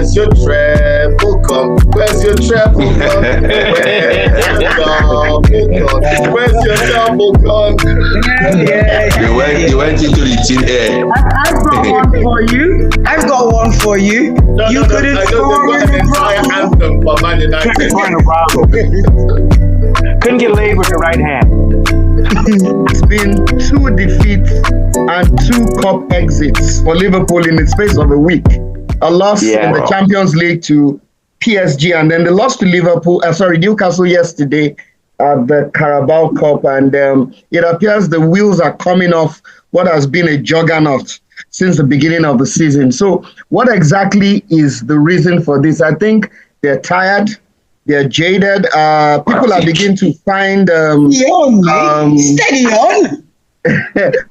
Where's your treble come? Where's your treble come? Where's your double come? You went into the chin air. I've got one for you. You couldn't score an entire anthem for Man United. Couldn't get laid with your right hand. It's been 2 defeats and 2 cup exits for Liverpool in the space of a week. A loss in the Champions League to PSG, and then the loss to Newcastle yesterday at the Carabao Cup. And it appears the wheels are coming off what has been a juggernaut since the beginning of the season. So what exactly is the reason for this? I think they're tired. They're jaded. People are beginning to find... steady on.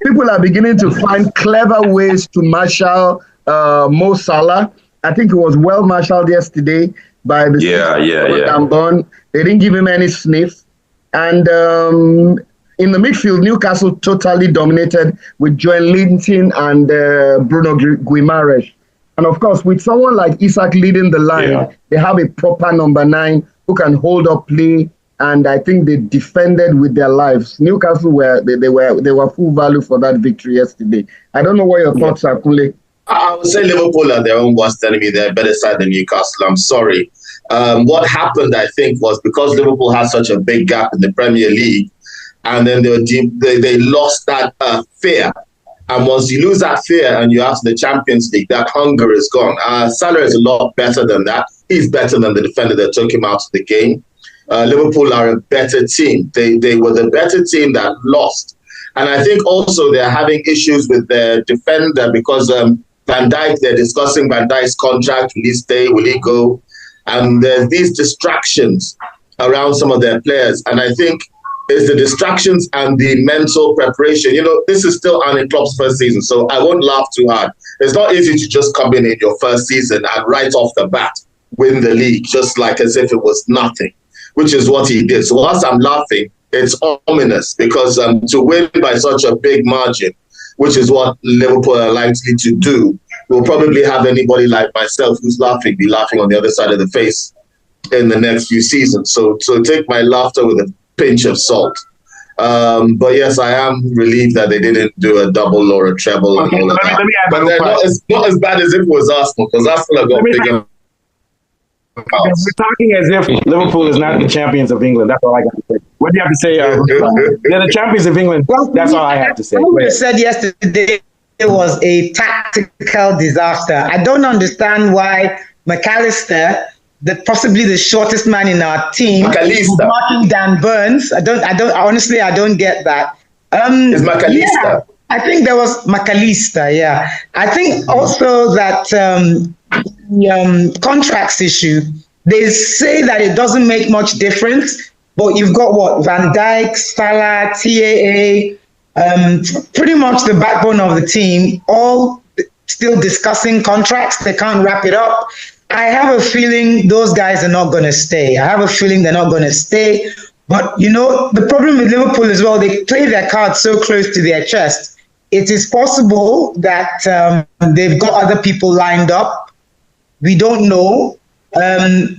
People are beginning to find clever ways to marshal Mo Salah. I think it was well marshaled yesterday by the Gambon. They didn't give him any sniff. And in the midfield, Newcastle totally dominated with Joelinton and Bruno Guimaraes. And of course, with someone like Isak leading the line, they have a proper number 9 who can hold up play, and I think they defended with their lives. Newcastle they were full value for that victory yesterday. I don't know what your thoughts are, Kule. I would say Liverpool are their own worst enemy. They're a better side than Newcastle. I'm sorry. What happened, I think, was because Liverpool had such a big gap in the Premier League, and then they lost that fear. And once you lose that fear and you're out of the Champions League, that hunger is gone. Salah is a lot better than that. He's better than the defender that took him out of the game. Liverpool are a better team. They were the better team that lost. And I think also they're having issues with their defender because Van Dijk, they're discussing Van Dijk's contract. Will he stay? Will he go? And there's these distractions around some of their players. And I think it's the distractions and the mental preparation. This is still Arne Klopp's first season, so I won't laugh too hard. It's not easy to just come in your first season and right off the bat win the league, just like as if it was nothing, which is what he did. So whilst I'm laughing, it's ominous because to win by such a big margin, which is what Liverpool are likely to do, we'll probably have anybody like myself who's laughing be laughing on the other side of the face in the next few seasons. So take my laughter with a pinch of salt. But yes, I am relieved that they didn't do a double or a treble and all of that. But they're not as bad as if it was Arsenal, because Arsenal have got bigger. We're talking as if Liverpool is not the champions of England. That's all I got to say. What do you have to say? They're the champions of England. That's all I have to say. What you said yesterday was a tactical disaster. I don't understand why McAllister, possibly the shortest man in our team, marking Dan Burns. I don't get that. It's McAllister. Yeah, I think there was McAllister. Yeah, I think also that contracts issue. They say that it doesn't make much difference, but you've got Van Dijk, Salah, TAA, pretty much the backbone of the team, all still discussing contracts. They can't wrap it up. I have a feeling those guys are not going to stay. But, the problem with Liverpool as well, they play their cards so close to their chest. It is possible that they've got other people lined up. We don't know.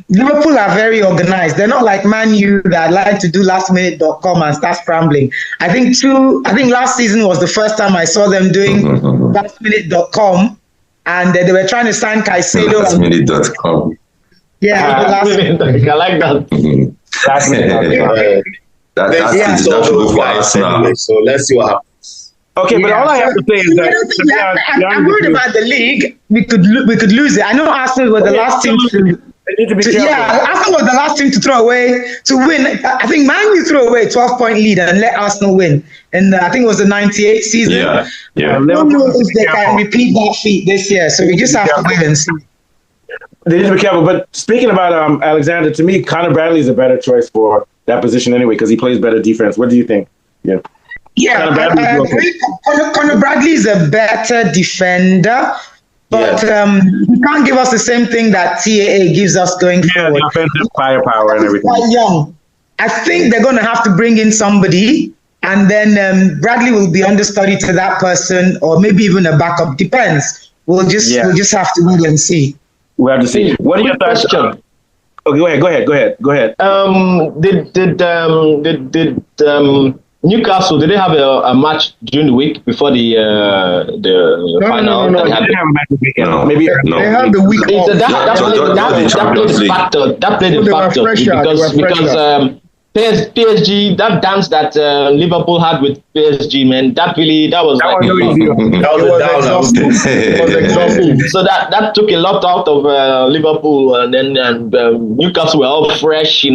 Liverpool are very organized. They're not like Man U that like to do lastminute.com and start scrambling. I think last season was the first time I saw them doing lastminute.com. And they were trying to sign Caicedo. Lastminute.com. Yeah, I like that. That should go for us now. Anyway, so let's see what happens. Okay, but all I have to say is that I'm worried about the league. We could lose it. I know Arsenal were the last team to. Arsenal was the last team to win. I think Man U threw away a 12-point lead and let Arsenal win. And I think it was the 98 season. Yeah. I don't know if they can repeat that feat this year. So we just have to wait and see. They need to be careful. But speaking about Alexander, to me, Conor Bradley is a better choice for that position anyway because he plays better defense. What do you think? Yeah, Conor Bradley is a better defender. But he can't give us the same thing that TAA gives us going forward. The offensive firepower and everything. Quite young. I think they're going to have to bring in somebody, and then Bradley will be understudy to that person, or maybe even a backup. Depends. We'll just have to wait and see. We have to see. What are your thoughts? Oh, go ahead. Did Newcastle, did they have a match during the week before the final? No. They didn't have a match this weekend. No. Maybe They have the week off. That played a factor because PSG, that dance that Liverpool had with PSG, man, that was exhausting. It was exhausting. So that took a lot out of Liverpool, and then Newcastle were all fresh,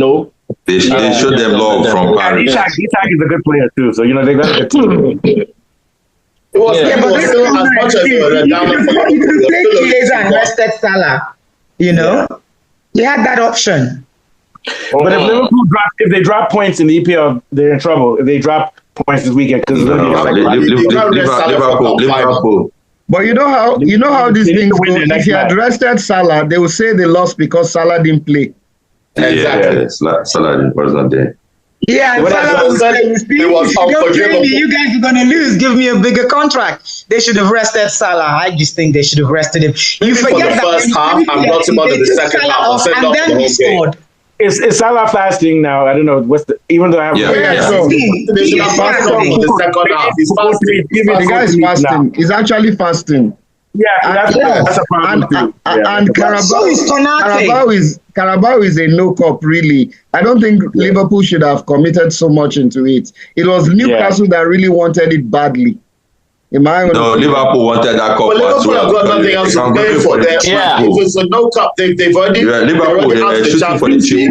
They showed them love from Paris. Isak is a good player too, so they got a good team. It was still as much as you could play Chiesa and rested Salah. You had that option. But if they drop points in the EPL, they're in trouble. If they drop points this weekend, because Liverpool. But you know how these things go. If you had rested Salah, they will say they lost because Salah didn't play. Exactly. Yeah, Salah was not there. Yeah, and Salah was saying, if you don't play me, you guys are going to lose. Give me a bigger contract. They should have rested Salah. I just think they should have rested him. You forget the first half and brought him on in the second half and then he scored. Is Salah fasting now? I don't know. Even though I have they should have fasted in the second half. He's fasting. The guy is fasting. He's actually fasting. Yeah, that's a problem too. And Carabao is a no cop, really. I don't think Liverpool should have committed so much into it. It was Newcastle that really wanted it badly. Liverpool wanted that cup. But Liverpool have got nothing else to play for. If it's a no cup, they've already. Liverpool, they're shooting for the team.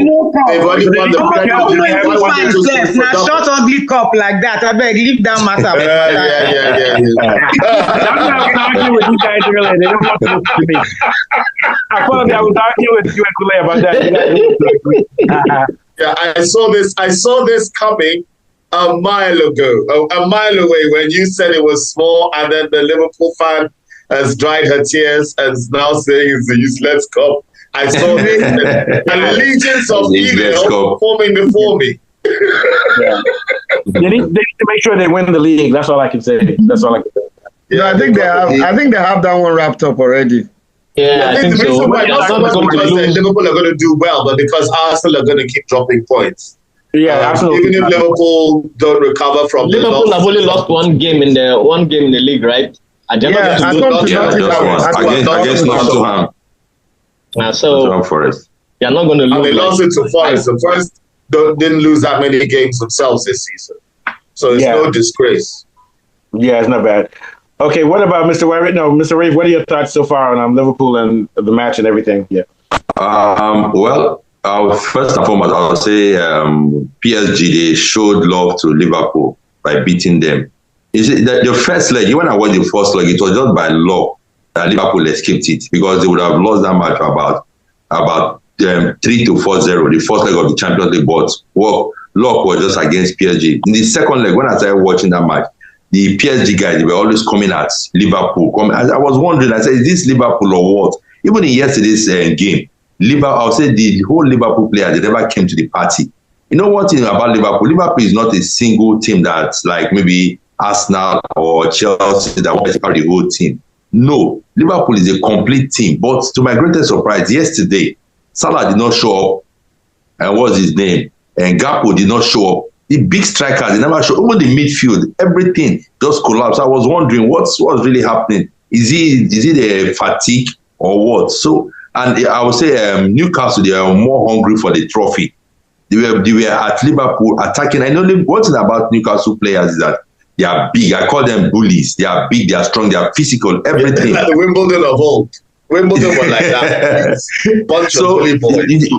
They've already won the Premier League. Now, short ugly cup like that. I beg, leave that matter. Yeah. That's why I was arguing with you guys earlier. They don't want to listen to me. I thought I was arguing with you and Kule about that. Yeah, I saw this coming a mile away when you said it was small, and then the Liverpool fan has dried her tears and is now saying it's a useless cup. I saw this and legions of evil forming before me. They need to make sure they win the league. That's all I can say. Yeah, I think they have that one wrapped up already. Yeah, I think the reason why not so much because Liverpool are going to do well, but because Arsenal are going to keep dropping points. Yeah, even if Liverpool don't recover from Liverpool have only lost one game in the league, right? Against Nottingham. So Forest. You're not going to lose. And they lost it to Forest. The Forest didn't lose that many games themselves this season, so it's no disgrace. Yeah, it's not bad. Okay, what about Mr. Wyrick? No, Mr. Reeve, what are your thoughts so far on Liverpool and the match and everything? Yeah. First and foremost, I would say PSG, they showed love to Liverpool by beating them. You see, the first leg, when I watched the first leg, it was just by luck that Liverpool escaped it, because they would have lost that match about 3-4-0, the first leg of the Champions League, but luck was just against PSG. In the second leg, when I started watching that match, the PSG guys, they were always coming at Liverpool. I was wondering, I said, is this Liverpool or what? Even in yesterday's game, I'll say the whole Liverpool players, they never came to the party. You know one thing about Liverpool? Liverpool is not a single team that's like maybe Arsenal or Chelsea that wants to carry the whole team. No, Liverpool is a complete team. But to my greatest surprise, yesterday, Salah did not show up. And what's his name? And Gakpo did not show up. The big strikers, they never show up. Even the midfield, everything just collapsed. I was wondering what's really happening. Is it a fatigue or what? So, and I would say Newcastle, they are more hungry for the trophy. They were at Liverpool attacking. I know one thing about Newcastle players is that they are big. I call them bullies. They are big, they are strong, they are physical, everything. Like the Wimbledon of old. Wimbledon was like that. Bunch of bully boys.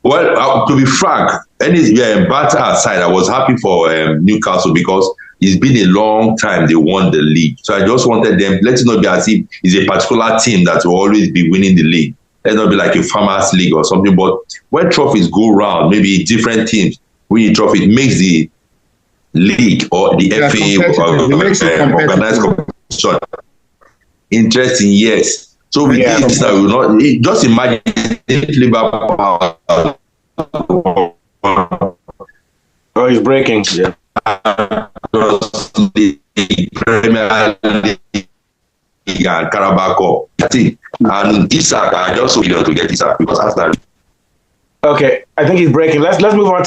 Well, to be frank, any batter aside, I was happy for Newcastle because it's been a long time they won the league. So I just wanted them, let it not be as if it's a particular team that will always be winning the league. Let it not be like a farmers league or something. But when trophies go round, maybe different teams winning trophy, it makes the league or the FA or organized competition interesting, yes. So with this, that will not just imagine if Liverpool. Oh, he's breaking. Yeah. The Premier League League and Carabao Cup. That's it. And Isak, I just so to get Isak because after. Okay, I think he's breaking. Let's move on to